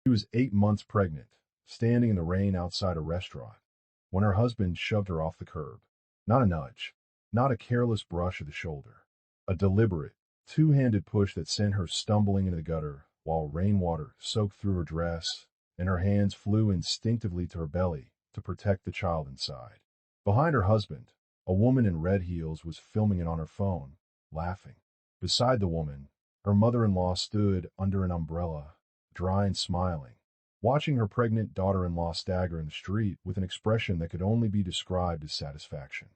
She was 8 months pregnant, standing in the rain outside a restaurant, when her husband shoved her off the curb. Not a nudge, not a careless brush of the shoulder. A deliberate, two-handed push that sent her stumbling into the gutter while rainwater soaked through her dress, and her hands flew instinctively to her belly to protect the child inside. Behind her husband, a woman in red heels was filming it on her phone, laughing. Beside the woman, her mother-in-law stood under an umbrella, dry and smiling, watching her pregnant daughter-in-law stagger in the street with an expression that could only be described as satisfaction.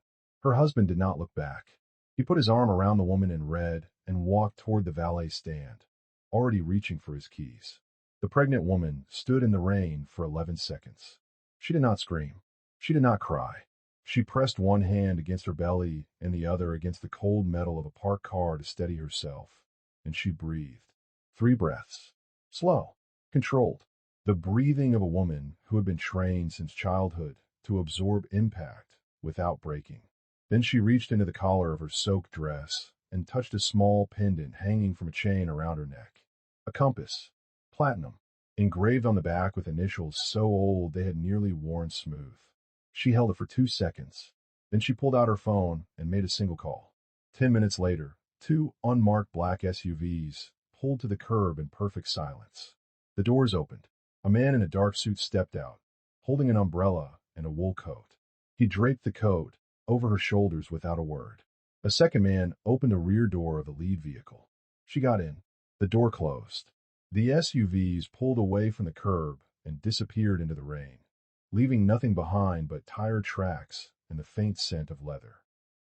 Her husband did not look back. He put his arm around the woman in red and walked toward the valet stand, already reaching for his keys. The pregnant woman stood in the rain for 11 seconds. She did not scream. She did not cry. She pressed one hand against her belly and the other against the cold metal of a parked car to steady herself, and she breathed. 3 breaths. Slow. Controlled. The breathing of a woman who had been trained since childhood to absorb impact without breaking. Then she reached into the collar of her soaked dress and touched a small pendant hanging from a chain around her neck. A compass. Platinum. Engraved on the back with initials so old they had nearly worn smooth. She held it for 2 seconds. Then she pulled out her phone and made a single call. 10 minutes later, 2 unmarked black SUVs pulled to the curb in perfect silence. The doors opened. A man in a dark suit stepped out, holding an umbrella and a wool coat. He draped the coat over her shoulders without a word. A second man opened a rear door of the lead vehicle. She got in. The door closed. The SUVs pulled away from the curb and disappeared into the rain, leaving nothing behind but tire tracks and the faint scent of leather.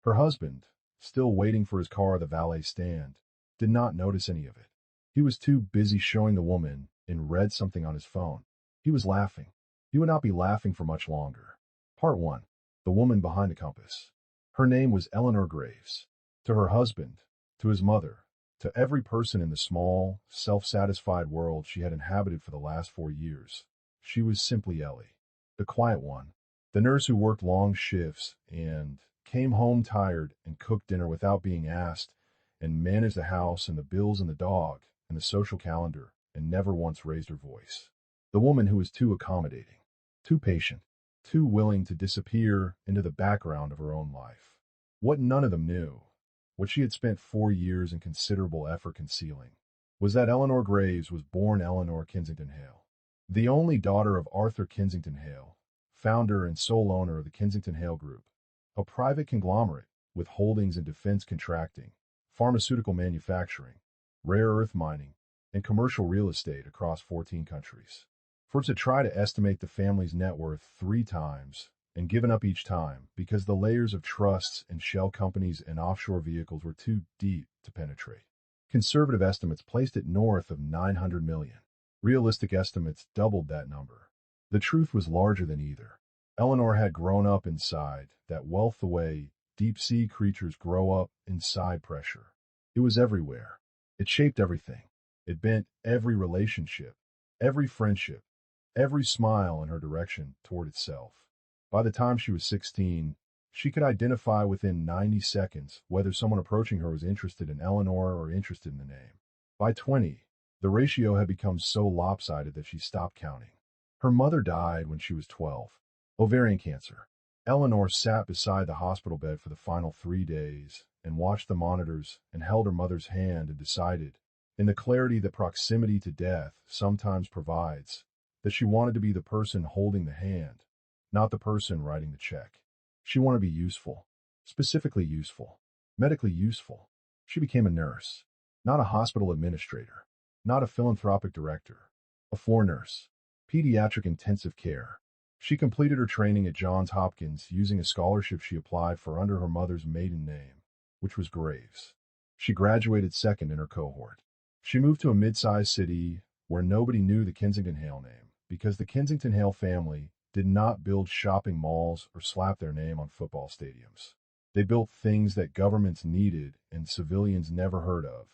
Her husband, still waiting for his car at the valet stand, did not notice any of it. He was too busy showing the woman in red something on his phone. He was laughing. He would not be laughing for much longer. Part 1. The woman behind the compass. Her name was Eleanor Graves. To her husband, to his mother, to every person in the small, self-satisfied world she had inhabited for the last 4 years, she was simply Ellie, the quiet one, the nurse who worked long shifts and came home tired and cooked dinner without being asked and managed the house and the bills and the dog and the social calendar and never once raised her voice. The woman who was too accommodating, too patient, too willing to disappear into the background of her own life. What none of them knew, what she had spent 4 years in considerable effort concealing, was that Eleanor Graves was born Eleanor Kensington Hale, the only daughter of Arthur Kensington Hale, founder and sole owner of the Kensington Hale Group, a private conglomerate with holdings in defense contracting, pharmaceutical manufacturing, rare earth mining, and commercial real estate across 14 countries. For to try to estimate the family's net worth 3 times and given up each time because the layers of trusts and shell companies and offshore vehicles were too deep to penetrate. Conservative estimates placed it north of 900 million. Realistic estimates doubled that number. The truth was larger than either. Eleanor had grown up inside that wealth the way deep-sea creatures grow up inside pressure. It was everywhere. It shaped everything. It bent every relationship, every friendship, every smile in her direction toward itself. By the time she was 16, she could identify within 90 seconds whether someone approaching her was interested in Eleanor or interested in the name. By 20, the ratio had become so lopsided that she stopped counting. Her mother died when she was 12. Ovarian cancer. Eleanor sat beside the hospital bed for the final 3 days and watched the monitors and held her mother's hand and decided, in the clarity that proximity to death sometimes provides, that she wanted to be the person holding the hand, not the person writing the check. She wanted to be useful, specifically useful, medically useful. She became a nurse, not a hospital administrator, not a philanthropic director, a floor nurse, pediatric intensive care. She completed her training at Johns Hopkins using a scholarship she applied for under her mother's maiden name, which was Graves. She graduated second in her cohort. She moved to a mid-sized city where nobody knew the Kensington Hale name because the Kensington Hale family did not build shopping malls or slap their name on football stadiums. They built things that governments needed and civilians never heard of,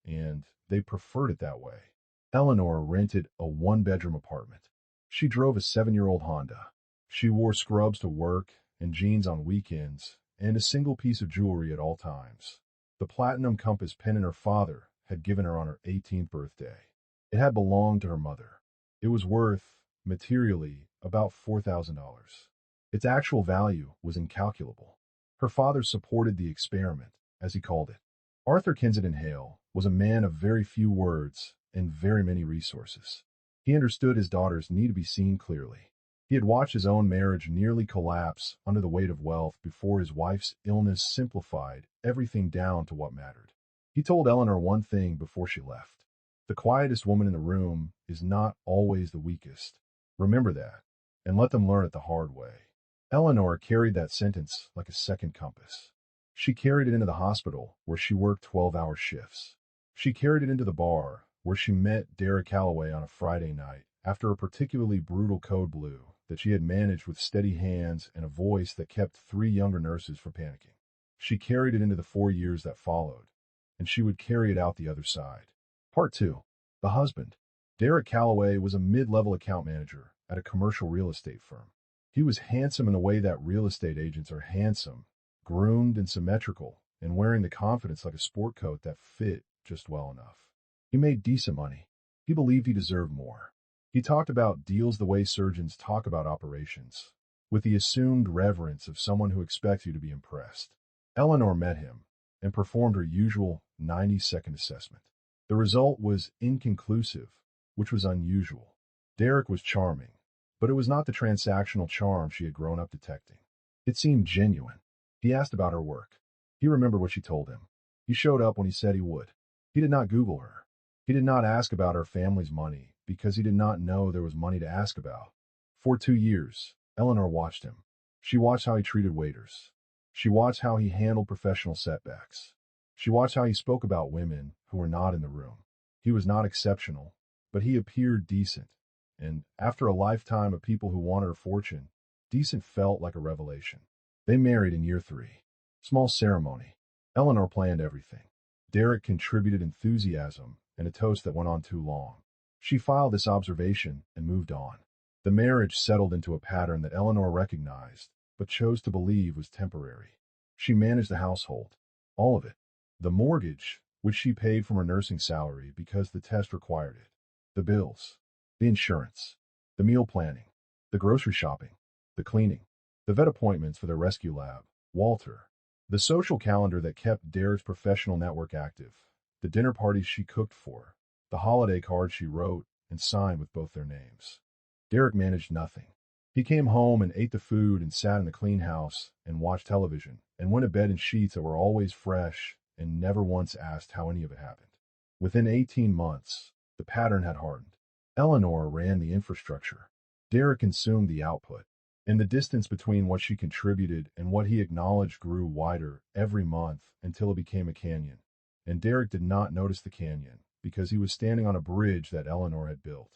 and they preferred it that way. Eleanor rented a 1-bedroom apartment. She drove a 7-year-old Honda. She wore scrubs to work and jeans on weekends and a single piece of jewelry at all times. The platinum compass pendant her father had given her on her 18th birthday. It had belonged to her mother. It was worth, materially, about $4,000. Its actual value was incalculable. Her father supported the experiment, as he called it. Arthur Kensington Hale was a man of very few words and very many resources. He understood his daughters need to be seen clearly. He had watched his own marriage nearly collapse under the weight of wealth before his wife's illness simplified everything down to what mattered. He told Eleanor one thing before she left. The quietest woman in the room is not always the weakest. Remember that, and let them learn it the hard way. Eleanor carried that sentence like a second compass. She carried it into the hospital, where she worked 12-hour shifts. She carried it into the bar, where she met Derek Calloway on a Friday night after a particularly brutal code blue that she had managed with steady hands and a voice that kept 3 younger nurses from panicking. She carried it into the 4 years that followed, and she would carry it out the other side. Part 2. The husband. Derek Calloway was a mid-level account manager at a commercial real estate firm. He was handsome in the way that real estate agents are handsome, groomed and symmetrical, and wearing the confidence like a sport coat that fit just well enough. He made decent money. He believed he deserved more. He talked about deals the way surgeons talk about operations, with the assumed reverence of someone who expects you to be impressed. Eleanor met him and performed her usual 90-second assessment. The result was inconclusive, which was unusual. Derek was charming, but it was not the transactional charm she had grown up detecting. It seemed genuine. He asked about her work. He remembered what she told him. He showed up when he said he would. He did not Google her. He did not ask about her family's money because he did not know there was money to ask about. For 2 years, Eleanor watched him. She watched how he treated waiters. She watched how he handled professional setbacks. She watched how he spoke about women who were not in the room. He was not exceptional, but he appeared decent. And after a lifetime of people who wanted her fortune, decent felt like a revelation. They married in year 3. Small ceremony. Eleanor planned everything. Derek contributed enthusiasm and a toast that went on too long. She filed this observation and moved on. The marriage settled into a pattern that Eleanor recognized, but chose to believe was temporary. She managed the household. All of it. The mortgage, which she paid from her nursing salary because the test required it. The bills. The insurance. The meal planning. The grocery shopping. The cleaning. The vet appointments for their rescue lab, Walter. The social calendar that kept Derek's professional network active. The dinner parties she cooked for. The holiday cards she wrote and signed with both their names. Derek managed nothing. He came home and ate the food and sat in the clean house and watched television and went to bed in sheets that were always fresh and never once asked how any of it happened. Within 18 months, the pattern had hardened. Eleanor ran the infrastructure. Derek consumed the output. And the distance between what she contributed and what he acknowledged grew wider every month until it became a canyon. And Derek did not notice the canyon because he was standing on a bridge that Eleanor had built.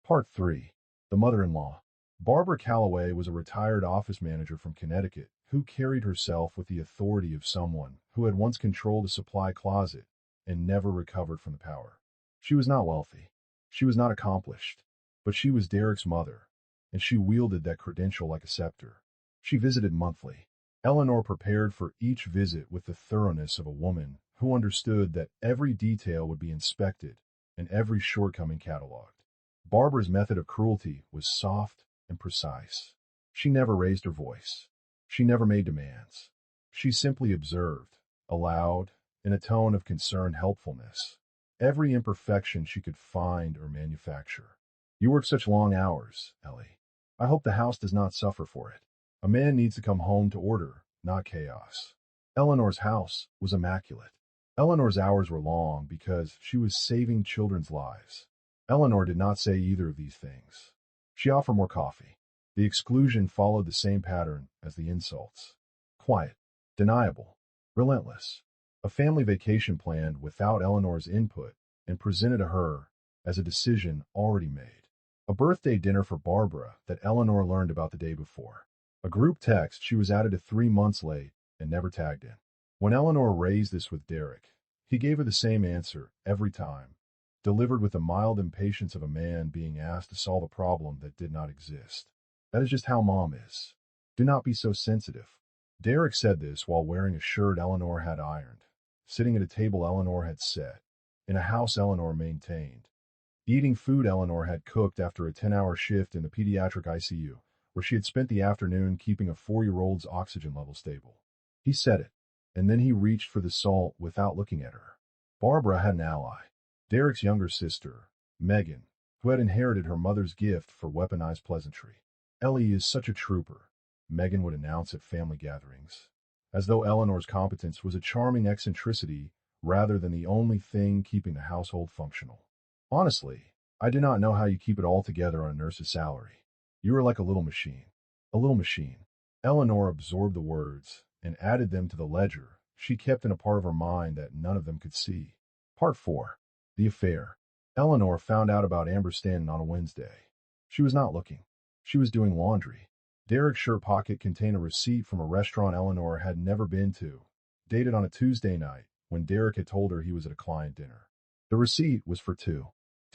Part 3. The mother-in-law. Barbara Calloway was a retired office manager from Connecticut who carried herself with the authority of someone who had once controlled a supply closet and never recovered from the power. She was not wealthy. She was not accomplished. But she was Derek's mother, and she wielded that credential like a scepter. She visited monthly. Eleanor prepared for each visit with the thoroughness of a woman who understood that every detail would be inspected and every shortcoming cataloged. Barbara's method of cruelty was soft and precise. She never raised her voice. She never made demands. She simply observed, aloud, in a tone of concerned helpfulness, every imperfection she could find or manufacture. "You work such long hours, Ellie. I hope the house does not suffer for it. A man needs to come home to order, not chaos." Eleanor's house was immaculate. Eleanor's hours were long because she was saving children's lives. Eleanor did not say either of these things. She offered more coffee. The exclusion followed the same pattern as the insults. Quiet, deniable, relentless. A family vacation planned without Eleanor's input and presented to her as a decision already made. A birthday dinner for Barbara that Eleanor learned about the day before. A group text she was added to 3 months late and never tagged in. When Eleanor raised this with Derek, he gave her the same answer every time, delivered with the mild impatience of a man being asked to solve a problem that did not exist. "That is just how Mom is. Do not be so sensitive." Derek said this while wearing a shirt Eleanor had ironed, sitting at a table Eleanor had set, in a house Eleanor maintained. Eating food Eleanor had cooked after a 10-hour shift in the pediatric ICU, where she had spent the afternoon keeping a 4-year-old's oxygen level stable. He said it, and then he reached for the salt without looking at her. Barbara had an ally. Derek's younger sister, Megan, who had inherited her mother's gift for weaponized pleasantry. Ellie is such a trooper, Megan would announce at family gatherings, as though Eleanor's competence was a charming eccentricity rather than the only thing keeping the household functional. Honestly, I do not know how you keep it all together on a nurse's salary. You are like a little machine. A little machine. Eleanor absorbed the words and added them to the ledger she kept in a part of her mind that none of them could see. Part 4. The Affair. Eleanor found out about Amber Stanton on a Wednesday. She was not looking. She was doing laundry. Derek's shirt pocket contained a receipt from a restaurant Eleanor had never been to, dated on a Tuesday night when Derek had told her he was at a client dinner. The receipt was for two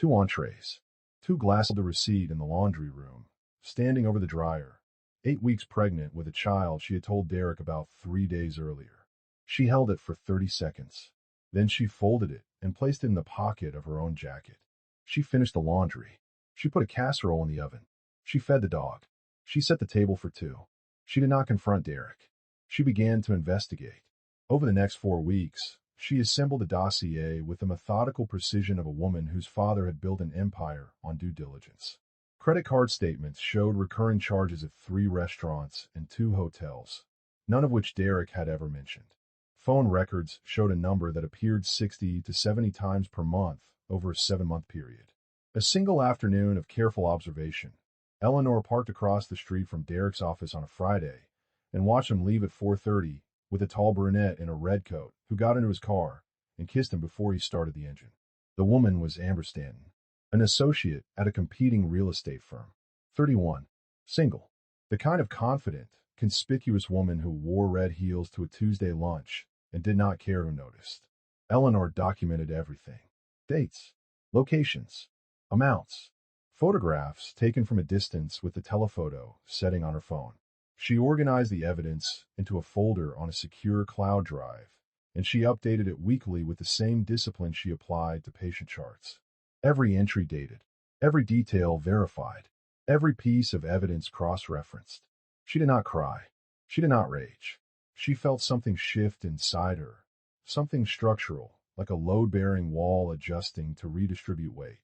entrees. 2 glasses of the receipt in the laundry room, standing over the dryer. 8 weeks pregnant with a child she had told Derek about 3 days earlier. She held it for 30 seconds. Then she folded it and placed it in the pocket of her own jacket. She finished the laundry. She put a casserole in the oven. She fed the dog. She set the table for 2. She did not confront Derek. She began to investigate. Over the next 4 weeks, she assembled a dossier with the methodical precision of a woman whose father had built an empire on due diligence. Credit card statements showed recurring charges at 3 restaurants and 2 hotels, none of which Derek had ever mentioned. Phone records showed a number that appeared 60 to 70 times per month over a 7-month period. A single afternoon of careful observation, Eleanor parked across the street from Derek's office on a Friday and watched him leave at 4:30 with a tall brunette in a red coat who got into his car and kissed him before he started the engine. The woman was Amber Stanton, an associate at a competing real estate firm. 31. Single. The kind of confident, conspicuous woman who wore red heels to a Tuesday lunch and did not care who noticed. Eleanor documented everything. Dates, locations, amounts, photographs taken from a distance with the telephoto setting on her phone. She organized the evidence into a folder on a secure cloud drive, and she updated it weekly with the same discipline she applied to patient charts. Every entry dated, every detail verified, every piece of evidence cross-referenced. She did not cry. She did not rage. She felt something shift inside her, something structural, like a load-bearing wall adjusting to redistribute weight.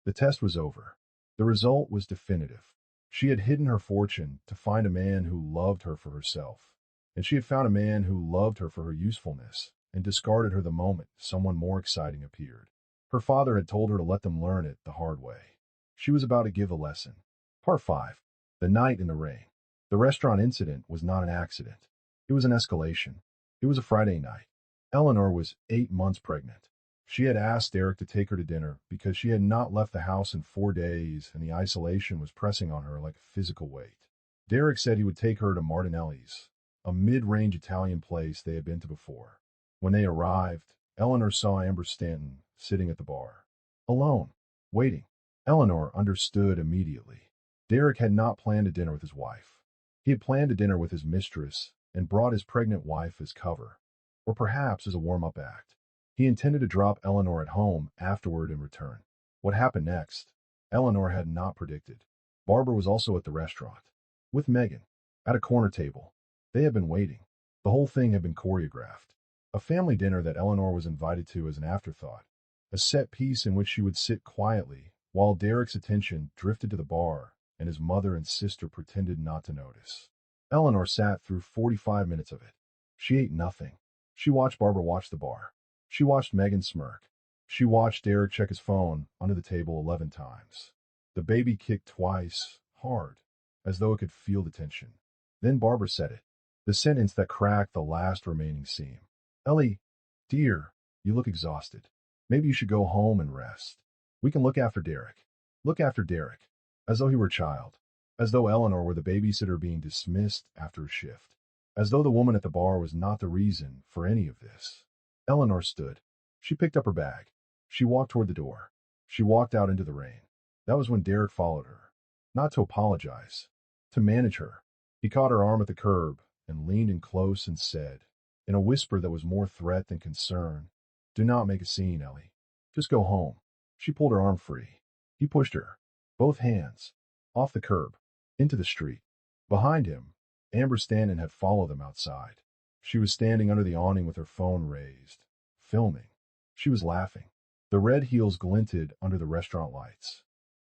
The test was over. The result was definitive. She had hidden her fortune to find a man who loved her for herself, and she had found a man who loved her for her usefulness and discarded her the moment someone more exciting appeared. Her father had told her to let them learn it the hard way. She was about to give a lesson. Part 5. The Night in the Rain. The restaurant incident was not an accident. It was an escalation. It was a Friday night. Eleanor was 8 months pregnant. She had asked Derek to take her to dinner because she had not left the house in 4 days and the isolation was pressing on her like a physical weight. Derek said he would take her to Martinelli's, a mid-range Italian place they had been to before. When they arrived, Eleanor saw Amber Stanton sitting at the bar. Alone. Waiting. Eleanor understood immediately. Derek had not planned a dinner with his wife. He had planned a dinner with his mistress and brought his pregnant wife as cover, or perhaps as a warm-up act. He intended to drop Eleanor at home afterward and return. What happened next, Eleanor had not predicted. Barbara was also at the restaurant, with Megan, at a corner table. They had been waiting. The whole thing had been choreographed. A family dinner that Eleanor was invited to as an afterthought. A set piece in which she would sit quietly while Derek's attention drifted to the bar and his mother and sister pretended not to notice. Eleanor sat through 45 minutes of it. She ate nothing. She watched Barbara watch the bar. She watched Megan smirk. She watched Derek check his phone under the table 11 times. The baby kicked twice, hard, as though it could feel the tension. Then Barbara said it, the sentence that cracked the last remaining seam. Ellie, dear, you look exhausted. Maybe you should go home and rest. We can look after Derek. Look after Derek. As though he were a child. As though Eleanor were the babysitter being dismissed after a shift. As though the woman at the bar was not the reason for any of this. Eleanor stood. She picked up her bag. She walked toward the door. She walked out into the rain. That was when Derek followed her. Not to apologize. To manage her. He caught her arm at the curb and leaned in close and said, in a whisper that was more threat than concern, "Do not make a scene, Ellie. Just go home." She pulled her arm free. He pushed her, both hands, off the curb, into the street. Behind him, Amber Stanton had followed them outside. She was standing under the awning with her phone raised, filming. She was laughing. The red heels glinted under the restaurant lights.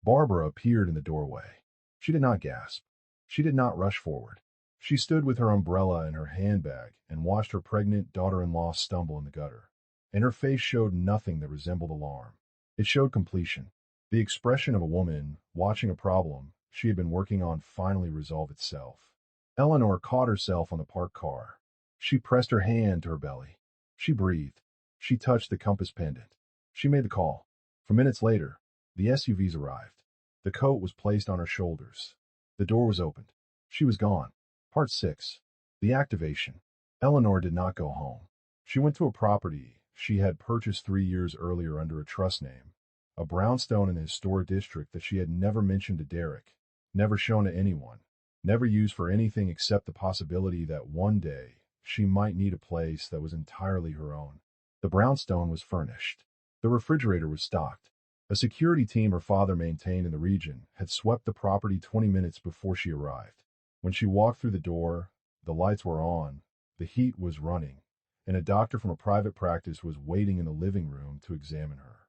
Barbara appeared in the doorway. She did not gasp. She did not rush forward. She stood with her umbrella and her handbag and watched her pregnant daughter-in-law stumble in the gutter. And her face showed nothing that resembled alarm. It showed completion. The expression of a woman watching a problem she had been working on finally resolve itself. Eleanor caught herself on the parked car. She pressed her hand to her belly. She breathed. She touched the compass pendant. She made the call. For minutes later, the SUVs arrived. The coat was placed on her shoulders. The door was opened. She was gone. Part 6. The activation. Eleanor did not go home. She went to a property she had purchased 3 years earlier under a trust name, a brownstone in the historic district that she had never mentioned to Derek, never shown to anyone, never used for anything except the possibility that one day she might need a place that was entirely her own. The brownstone was furnished. The refrigerator was stocked. A security team her father maintained in the region had swept the property 20 minutes before she arrived. When she walked through the door, the lights were on, the heat was running, and a doctor from a private practice was waiting in the living room to examine her.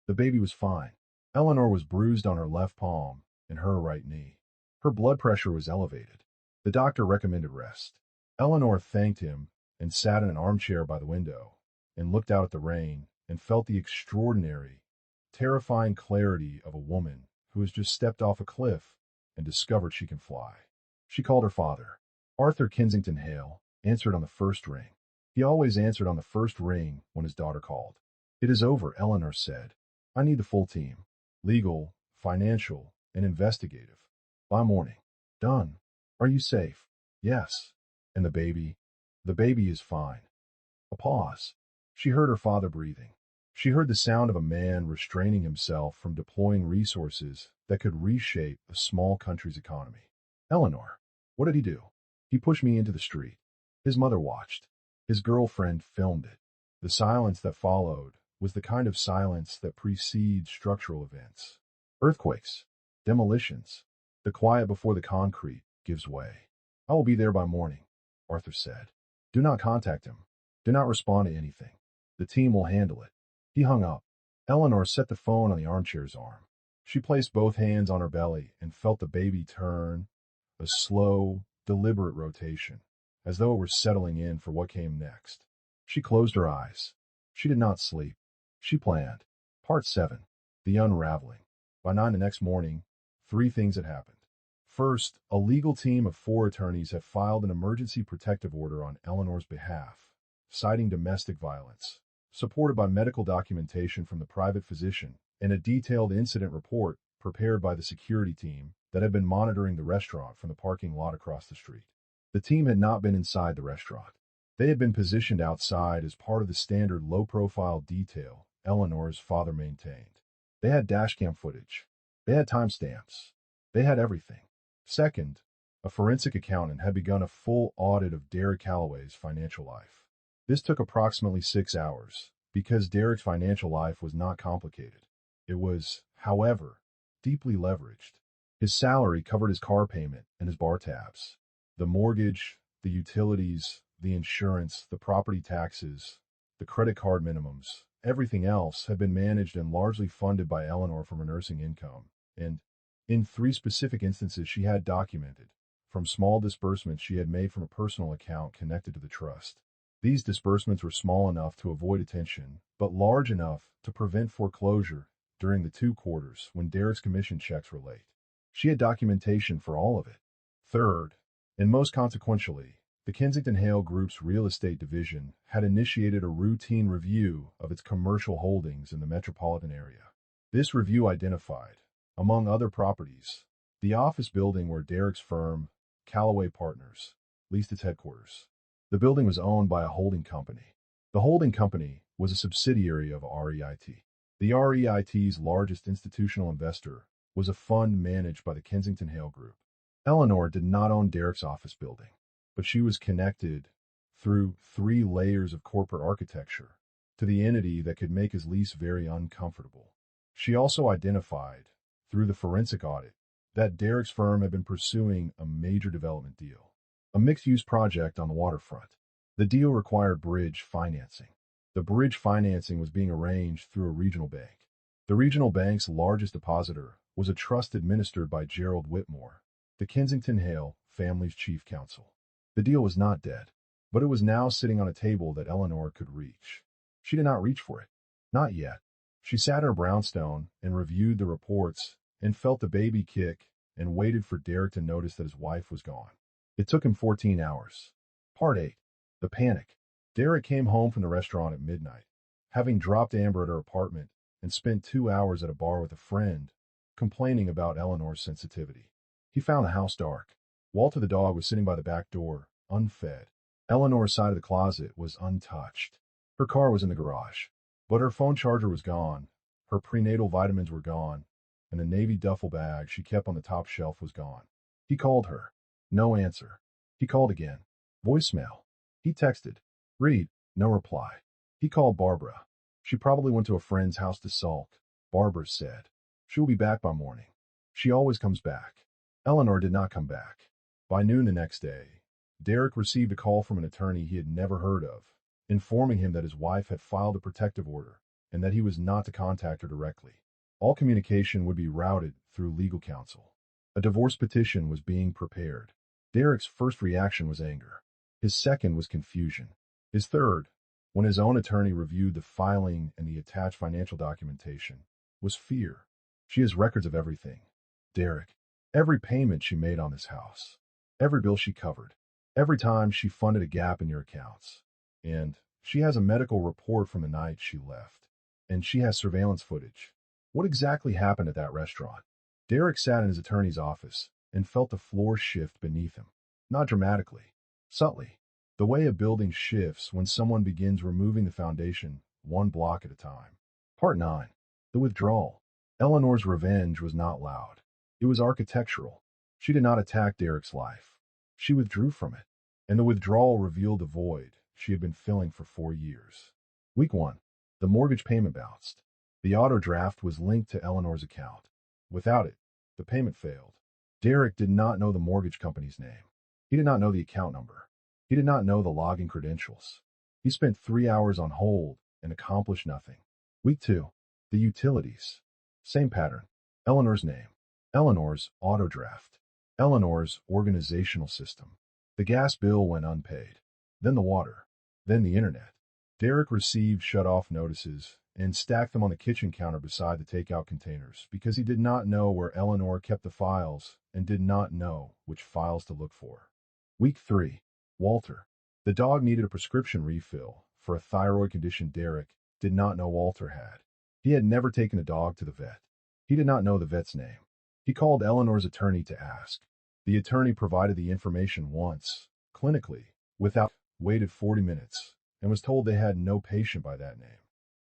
The baby was fine. Eleanor was bruised on her left palm and her right knee. Her blood pressure was elevated. The doctor recommended rest. Eleanor thanked him and sat in an armchair by the window and looked out at the rain and felt the extraordinary, terrifying clarity of a woman who has just stepped off a cliff and discovered she can fly. She called her father. Arthur Kensington Hale answered on the first ring. He always answered on the first ring when his daughter called. "It is over," Eleanor said. "I need the full team. Legal, financial, and investigative. By morning." "Done. Are you safe?" "Yes." "And the baby?" "The baby is fine." A pause. She heard her father breathing. She heard the sound of a man restraining himself from deploying resources that could reshape a small country's economy. "Eleanor, what did he do?" "He pushed me into the street." His mother watched. His girlfriend filmed it. The silence that followed was the kind of silence that precedes structural events. Earthquakes, demolitions, the quiet before the concrete gives way. "I will be there by morning," Arthur said. "Do not contact him. Do not respond to anything. The team will handle it." He hung up. Eleanor set the phone on the armchair's arm. She placed both hands on her belly and felt the baby turn, a slow, deliberate rotation, as though it were settling in for what came next. She closed her eyes. She did not sleep. She planned. Part 7. The unraveling. By 9 the next morning, 3 things had happened. First, a legal team of 4 attorneys had filed an emergency protective order on Eleanor's behalf, citing domestic violence, supported by medical documentation from the private physician and a detailed incident report prepared by the security team that had been monitoring the restaurant from the parking lot across the street. The team had not been inside the restaurant. They had been positioned outside as part of the standard low-profile detail Eleanor's father maintained. They had dashcam footage. They had timestamps. They had everything. Second, a forensic accountant had begun a full audit of Derek Calloway's financial life. This took approximately 6 hours, because Derek's financial life was not complicated. It was, however, deeply leveraged. His salary covered his car payment and his bar tabs. The mortgage, the utilities, the insurance, the property taxes, the credit card minimums, everything else had been managed and largely funded by Eleanor from her nursing income. And, in 3 specific instances she had documented, from small disbursements she had made from a personal account connected to the trust. These disbursements were small enough to avoid attention, but large enough to prevent foreclosure during the 2 quarters when Derek's commission checks were late. She had documentation for all of it. Third, and most consequentially, the Kensington Hale Group's real estate division had initiated a routine review of its commercial holdings in the metropolitan area. This review identified, among other properties, the office building where Derek's firm, Callaway Partners, leased its headquarters. The building was owned by a holding company. The holding company was a subsidiary of REIT. The REIT's largest institutional investor was a fund managed by the Kensington Hale Group. Eleanor did not own Derek's office building, but she was connected, through 3 layers of corporate architecture, to the entity that could make his lease very uncomfortable. She also identified, through the forensic audit, that Derek's firm had been pursuing a major development deal, a mixed-use project on the waterfront. The deal required bridge financing. The bridge financing was being arranged through a regional bank. The regional bank's largest depositor was a trust administered by Gerald Whitmore, the Kensington Hale family's chief counsel. The deal was not dead, but it was now sitting on a table that Eleanor could reach. She did not reach for it. Not yet. She sat in her brownstone and reviewed the reports and felt the baby kick and waited for Derek to notice that his wife was gone. It took him 14 hours. Part 8. The Panic. Derek came home from the restaurant at midnight, having dropped Amber at her apartment and spent 2 hours at a bar with a friend, complaining about Eleanor's sensitivity. He found the house dark. Walter the dog was sitting by the back door, unfed. Eleanor's side of the closet was untouched. Her car was in the garage, but her phone charger was gone, her prenatal vitamins were gone, and the navy duffel bag she kept on the top shelf was gone. He called her. No answer. He called again. Voicemail. He texted. Read. No reply. He called Barbara. She probably went to a friend's house to sulk. Barbara said. She'll be back by morning. She always comes back. Eleanor did not come back. By noon the next day, Derek received a call from an attorney he had never heard of, informing him that his wife had filed a protective order and that he was not to contact her directly. All communication would be routed through legal counsel. A divorce petition was being prepared. Derek's first reaction was anger. His second was confusion. His third, when his own attorney reviewed the filing and the attached financial documentation, was fear. She has records of everything. Derek. Every payment she made on this house. Every bill she covered. Every time she funded a gap in your accounts. And she has a medical report from the night she left. And she has surveillance footage. What exactly happened at that restaurant? Derek sat in his attorney's office and felt the floor shift beneath him. Not dramatically. Subtly. The way a building shifts when someone begins removing the foundation one block at a time. Part 9. The Withdrawal. Eleanor's revenge was not loud. It was architectural. She did not attack Derek's life. She withdrew from it. And the withdrawal revealed a void she had been filling for 4 years. Week 1. The mortgage payment bounced. The auto draft was linked to Eleanor's account. Without it, the payment failed. Derek did not know the mortgage company's name. He did not know the account number. He did not know the login credentials. He spent 3 hours on hold and accomplished nothing. Week 2. The utilities. Same pattern. Eleanor's name. Eleanor's auto draft. Eleanor's organizational system. The gas bill went unpaid. Then the water. Then the internet. Derek received shut-off notices and stacked them on the kitchen counter beside the takeout containers because he did not know where Eleanor kept the files and did not know which files to look for. Week 3. Walter. The dog needed a prescription refill for a thyroid condition Derek did not know Walter had. He had never taken the dog to the vet. He did not know the vet's name. He called Eleanor's attorney to ask. The attorney provided the information once, clinically, waited 40 minutes, and was told they had no patient by that name.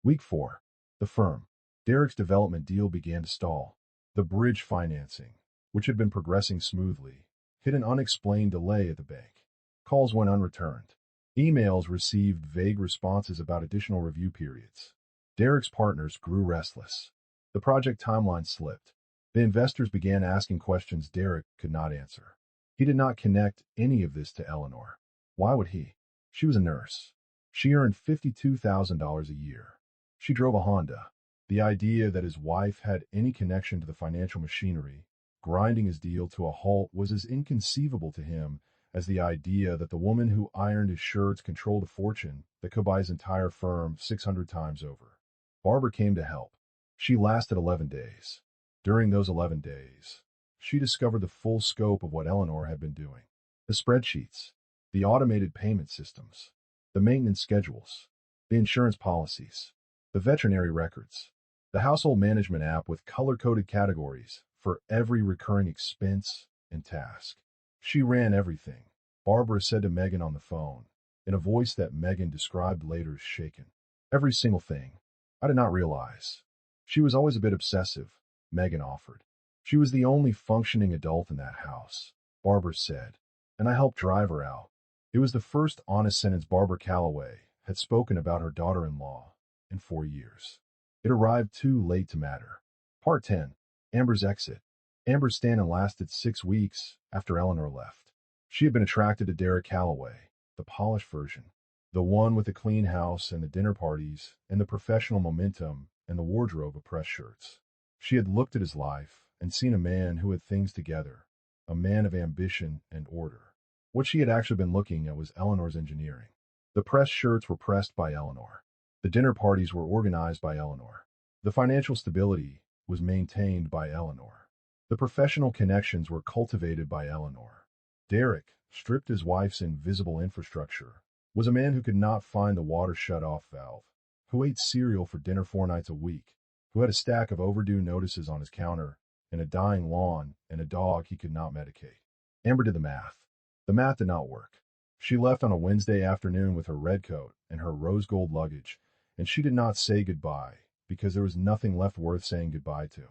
Week 4. The firm. Derek's development deal began to stall. The bridge financing, which had been progressing smoothly, hit an unexplained delay at the bank. Calls went unreturned. Emails received vague responses about additional review periods. Derek's partners grew restless. The project timeline slipped. The investors began asking questions Derek could not answer. He did not connect any of this to Eleanor. Why would he? She was a nurse. She earned $52,000 a year. She drove a Honda. The idea that his wife had any connection to the financial machinery, grinding his deal to a halt, was as inconceivable to him as the idea that the woman who ironed his shirts controlled a fortune that could buy his entire firm 600 times over. Barbara came to help. She lasted 11 days. During those 11 days, she discovered the full scope of what Eleanor had been doing. The spreadsheets, the automated payment systems, the maintenance schedules, the insurance policies, the veterinary records, the household management app with color-coded categories for every recurring expense and task. She ran everything, Barbara said to Megan on the phone, in a voice that Megan described later as shaken. Every single thing. I did not realize. She was always a bit obsessive, Megan offered. She was the only functioning adult in that house, Barbara said, and I helped drive her out. It was the first honest sentence Barbara Calloway had spoken about her daughter-in-law in 4 years. It arrived too late to matter. Part 10. Amber's exit. Amber's stand-in lasted 6 weeks after Eleanor left. She had been attracted to Derek Calloway, the polished version, the one with the clean house and the dinner parties and the professional momentum and the wardrobe of press shirts. She had looked at his life and seen a man who had things together, a man of ambition and order. What she had actually been looking at was Eleanor's engineering. The press shirts were pressed by Eleanor. The dinner parties were organized by Eleanor. The financial stability was maintained by Eleanor. The professional connections were cultivated by Eleanor. Derek, stripped his wife's invisible infrastructure, was a man who could not find the water shut-off valve, who ate cereal for dinner 4 nights a week, who had a stack of overdue notices on his counter, and a dying lawn, and a dog he could not medicate. Amber did the math. The math did not work. She left on a Wednesday afternoon with her red coat and her rose gold luggage, and she did not say goodbye because there was nothing left worth saying goodbye to.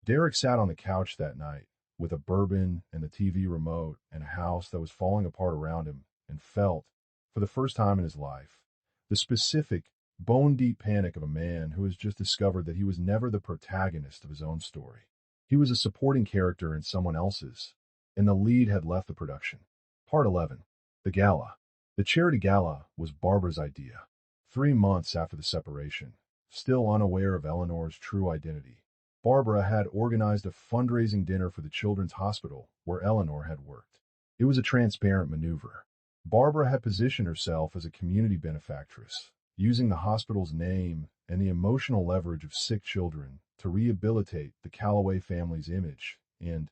Derek sat on the couch that night with a bourbon and the TV remote and a house that was falling apart around him and felt, for the first time in his life, the specific, bone-deep panic of a man who has just discovered that he was never the protagonist of his own story. He was a supporting character in someone else's, and the lead had left the production. Part 11. The Gala. The charity gala was Barbara's idea. 3 months after the separation, still unaware of Eleanor's true identity, Barbara had organized a fundraising dinner for the Children's Hospital where Eleanor had worked. It was a transparent maneuver. Barbara had positioned herself as a community benefactress, using the hospital's name and the emotional leverage of sick children to rehabilitate the Calloway family's image and,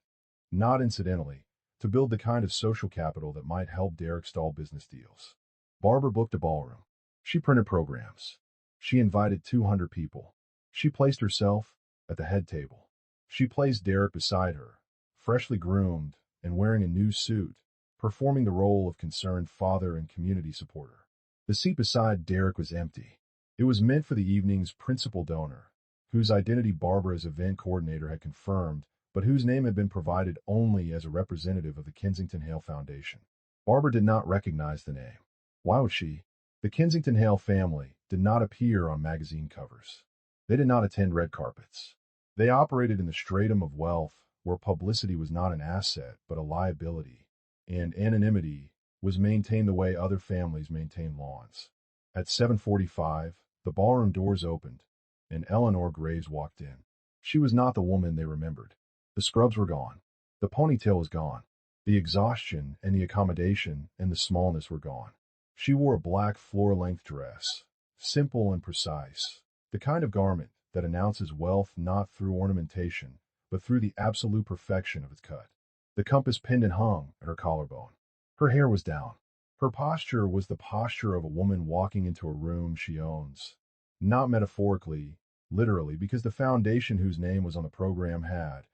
not incidentally, to build the kind of social capital that might help Derek stall business deals. Barbara booked a ballroom. She printed programs. She invited 200 people. She placed herself at the head table. She placed Derek beside her, freshly groomed and wearing a new suit, performing the role of concerned father and community supporter. The seat beside Derek was empty. It was meant for the evening's principal donor, whose identity Barbara's event coordinator had confirmed, but whose name had been provided only as a representative of the Kensington Hale Foundation. Barbara did not recognize the name. Why would she? The Kensington Hale family did not appear on magazine covers. They did not attend red carpets. They operated in the stratum of wealth where publicity was not an asset but a liability, and anonymity was maintained the way other families maintain lawns. At 7:45, the ballroom doors opened, and Eleanor Graves walked in. She was not the woman they remembered. The scrubs were gone. The ponytail was gone. The exhaustion and the accommodation and the smallness were gone. She wore a black floor-length dress, simple and precise, the kind of garment that announces wealth not through ornamentation, but through the absolute perfection of its cut. The compass pinned and hung at her collarbone. Her hair was down. Her posture was the posture of a woman walking into a room she owns. Not metaphorically, literally, because the foundation whose name was on the program had,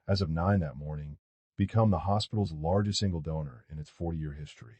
as of 9 that morning, become the hospital's largest single donor in its 40-year history.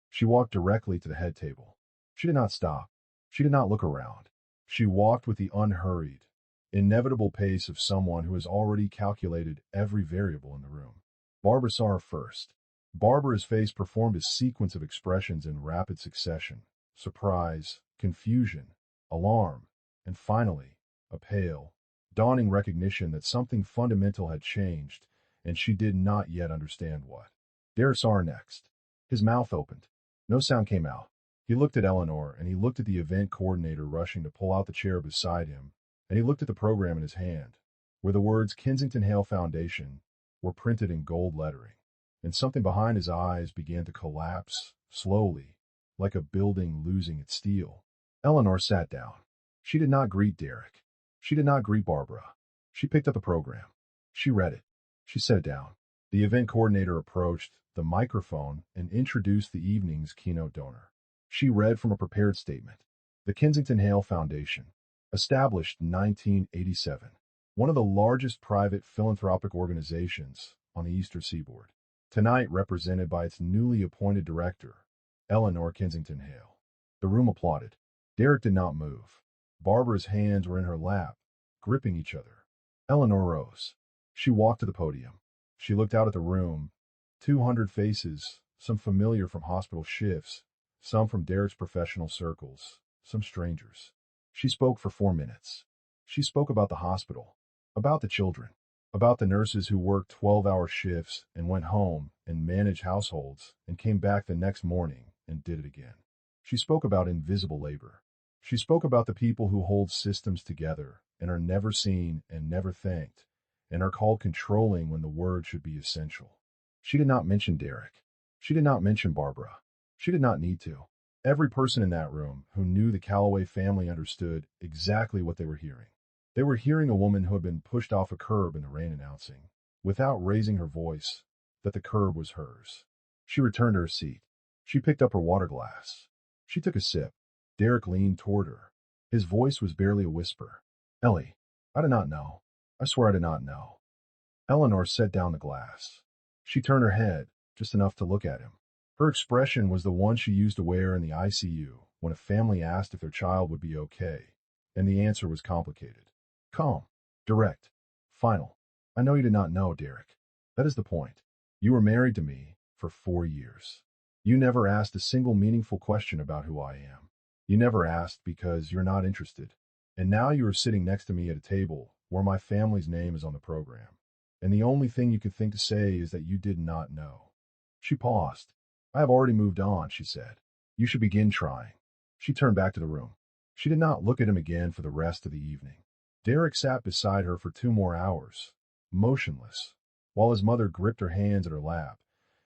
She walked directly to the head table. She did not stop. She did not look around. She walked with the unhurried, inevitable pace of someone who has already calculated every variable in the room. Barbara saw her first. Barbara's face performed a sequence of expressions in rapid succession: surprise, confusion, alarm, and finally, a pale, dawning recognition that something fundamental had changed, and she did not yet understand what. Derek saw her next. His mouth opened. No sound came out. He looked at Eleanor, and he looked at the event coordinator rushing to pull out the chair beside him, and he looked at the program in his hand, where the words Kensington Hale Foundation were printed in gold lettering, and something behind his eyes began to collapse, slowly, like a building losing its steel. Eleanor sat down. She did not greet Derek. She did not greet Barbara. She picked up the program. She read it. She set it down. The event coordinator approached the microphone and introduced the evening's keynote donor. She read from a prepared statement. The Kensington Hale Foundation, established in 1987, one of the largest private philanthropic organizations on the Eastern Seaboard, tonight represented by its newly appointed director, Eleanor Kensington Hale. The room applauded. Derek did not move. Barbara's hands were in her lap, gripping each other. Eleanor rose. She walked to the podium. She looked out at the room. 200 faces, some familiar from hospital shifts, some from Derek's professional circles, some strangers. She spoke for 4 minutes. She spoke about the hospital, about the children, about the nurses who worked 12-hour shifts and went home and managed households and came back the next morning and did it again. She spoke about invisible labor. She spoke about the people who hold systems together and are never seen and never thanked and are called controlling when the word should be essential. She did not mention Derek. She did not mention Barbara. She did not need to. Every person in that room who knew the Calloway family understood exactly what they were hearing. They were hearing a woman who had been pushed off a curb in the rain announcing, without raising her voice, that the curb was hers. She returned to her seat. She picked up her water glass. She took a sip. Derek leaned toward her. His voice was barely a whisper. Ellie, I did not know. I swear I did not know. Eleanor set down the glass. She turned her head, just enough to look at him. Her expression was the one she used to wear in the ICU when a family asked if their child would be okay, and the answer was complicated. Calm, direct, final. I know you did not know, Derek. That is the point. You were married to me for 4 years. You never asked a single meaningful question about who I am. You never asked because you're not interested. And now you are sitting next to me at a table where my family's name is on the program. And the only thing you could think to say is that you did not know. She paused. I have already moved on, she said. You should begin trying. She turned back to the room. She did not look at him again for the rest of the evening. Derek sat beside her for 2 more hours, motionless, while his mother gripped her hands at her lap,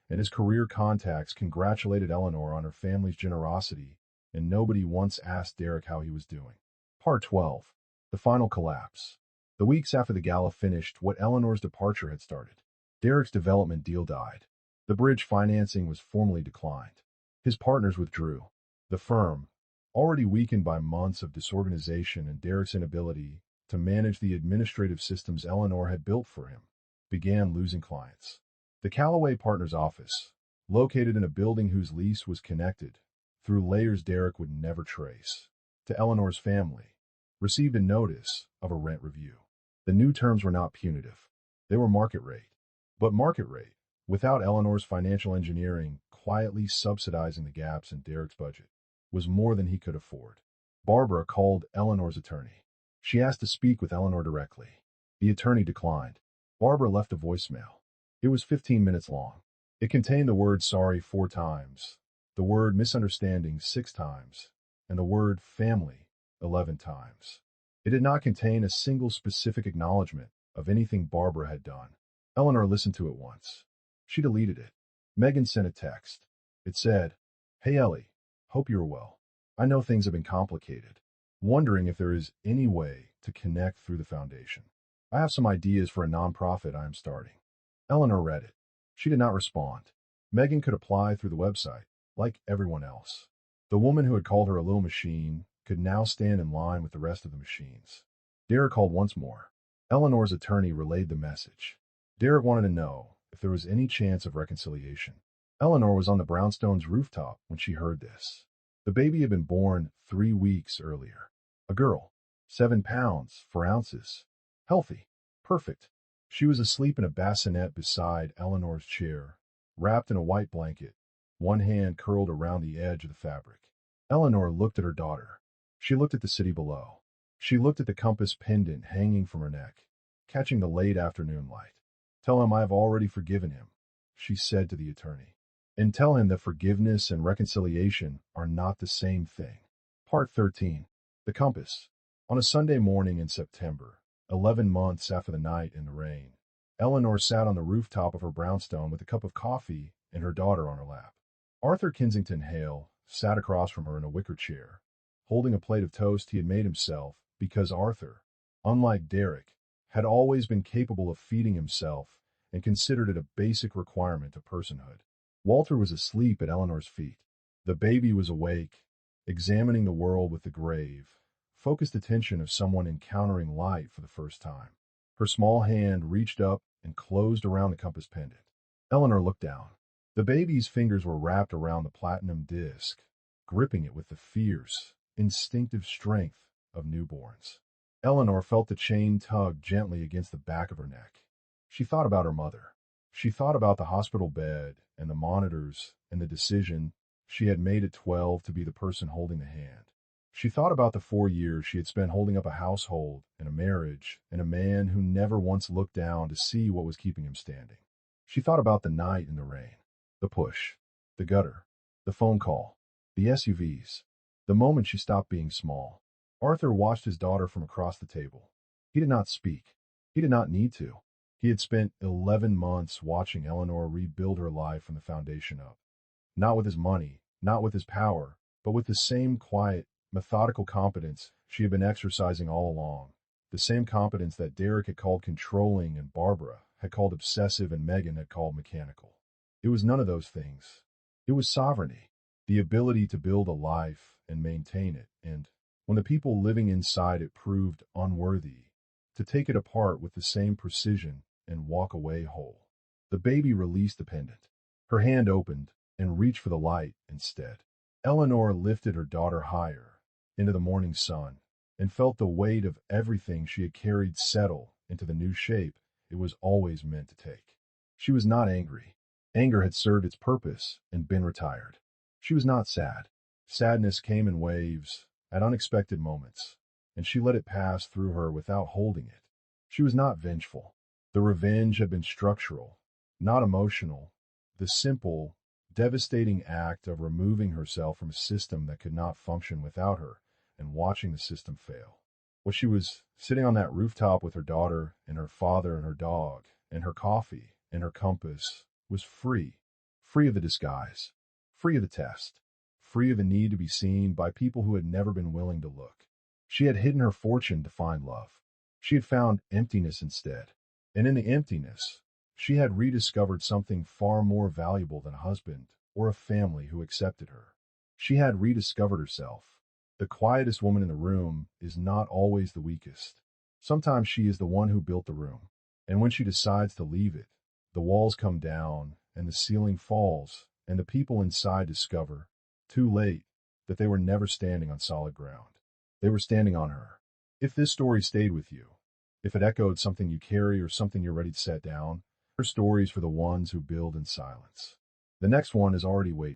and his career contacts congratulated Eleanor on her family's generosity, and nobody once asked Derek how he was doing. Part 12. The final collapse. The weeks after the gala finished, what Eleanor's departure had started. Derek's development deal died. The bridge financing was formally declined. His partners withdrew. The firm, already weakened by months of disorganization and Derek's inability to manage the administrative systems Eleanor had built for him, began losing clients. The Calloway Partners office, located in a building whose lease was connected, through layers Derek would never trace, to Eleanor's family, received a notice of a rent review. The new terms were not punitive. They were market rate. But market rate, without Eleanor's financial engineering quietly subsidizing the gaps in Derek's budget, was more than he could afford. Barbara called Eleanor's attorney. She asked to speak with Eleanor directly. The attorney declined. Barbara left a voicemail. It was 15 minutes long. It contained the word sorry 4 times, the word misunderstanding 6 times, and the word family 11 times. It did not contain a single specific acknowledgement of anything Barbara had done. Eleanor listened to it once. She deleted it. Megan sent a text. It said, Hey Ellie, hope you're well. I know things have been complicated. Wondering if there is any way to connect through the foundation. I have some ideas for a nonprofit I am starting. Eleanor read it. She did not respond. Megan could apply through the website, like everyone else. The woman who had called her a little machine could now stand in line with the rest of the machines. Derek called once more. Eleanor's attorney relayed the message. Derek wanted to know if there was any chance of reconciliation. Eleanor was on the brownstone's rooftop when she heard this. The baby had been born 3 weeks earlier. A girl, 7 pounds, 4 ounces. Healthy. Perfect. She was asleep in a bassinet beside Eleanor's chair, wrapped in a white blanket, one hand curled around the edge of the fabric. Eleanor looked at her daughter. She looked at the city below. She looked at the compass pendant hanging from her neck, catching the late afternoon light. Tell him I have already forgiven him, she said to the attorney. And tell him that forgiveness and reconciliation are not the same thing. Part 13. The Compass. On a Sunday morning in September, 11 months after the night in the rain, Eleanor sat on the rooftop of her brownstone with a cup of coffee and her daughter on her lap. Arthur Kensington Hale sat across from her in a wicker chair, holding a plate of toast he had made himself because Arthur, unlike Derek, had always been capable of feeding himself and considered it a basic requirement of personhood. Walter was asleep at Eleanor's feet. The baby was awake, examining the world with the grave, focused attention of someone encountering light for the first time. Her small hand reached up and closed around the compass pendant. Eleanor looked down. The baby's fingers were wrapped around the platinum disc, gripping it with the fierce, instinctive strength of newborns. Eleanor felt the chain tug gently against the back of her neck. She thought about her mother. She thought about the hospital bed and the monitors and the decision she had made at 12 to be the person holding the hand. She thought about the 4 years she had spent holding up a household and a marriage and a man who never once looked down to see what was keeping him standing. She thought about the night in the rain, the push, the gutter, the phone call, the SUVs, the moment she stopped being small. Arthur watched his daughter from across the table. He did not speak. He did not need to. He had spent 11 months watching Eleanor rebuild her life from the foundation up. Not with his money, not with his power, but with the same quiet, methodical competence she had been exercising all along. The same competence that Derek had called controlling and Barbara had called obsessive and Megan had called mechanical. It was none of those things. It was sovereignty, the ability to build a life and maintain it, and, when the people living inside it proved unworthy, to take it apart with the same precision and walk away whole. The baby released the pendant. Her hand opened and reached for the light instead. Eleanor lifted her daughter higher into the morning sun and felt the weight of everything she had carried settle into the new shape it was always meant to take. She was not angry. Anger had served its purpose and been retired. She was not sad. Sadness came in waves at unexpected moments, and she let it pass through her without holding it. She was not vengeful. The revenge had been structural, not emotional. The simple, devastating act of removing herself from a system that could not function without her and watching the system fail. While she was sitting on that rooftop with her daughter and her father and her dog and her coffee and her compass, was free. Free of the disguise. Free of the test. Free of the need to be seen by people who had never been willing to look. She had hidden her fortune to find love. She had found emptiness instead. And in the emptiness, she had rediscovered something far more valuable than a husband or a family who accepted her. She had rediscovered herself. The quietest woman in the room is not always the weakest. Sometimes she is the one who built the room. And when she decides to leave it, the walls come down and the ceiling falls, and the people inside discover, too late, that they were never standing on solid ground. They were standing on her. If this story stayed with you, if it echoed something you carry or something you're ready to set down, her stories for the ones who build in silence. The next one is already waiting.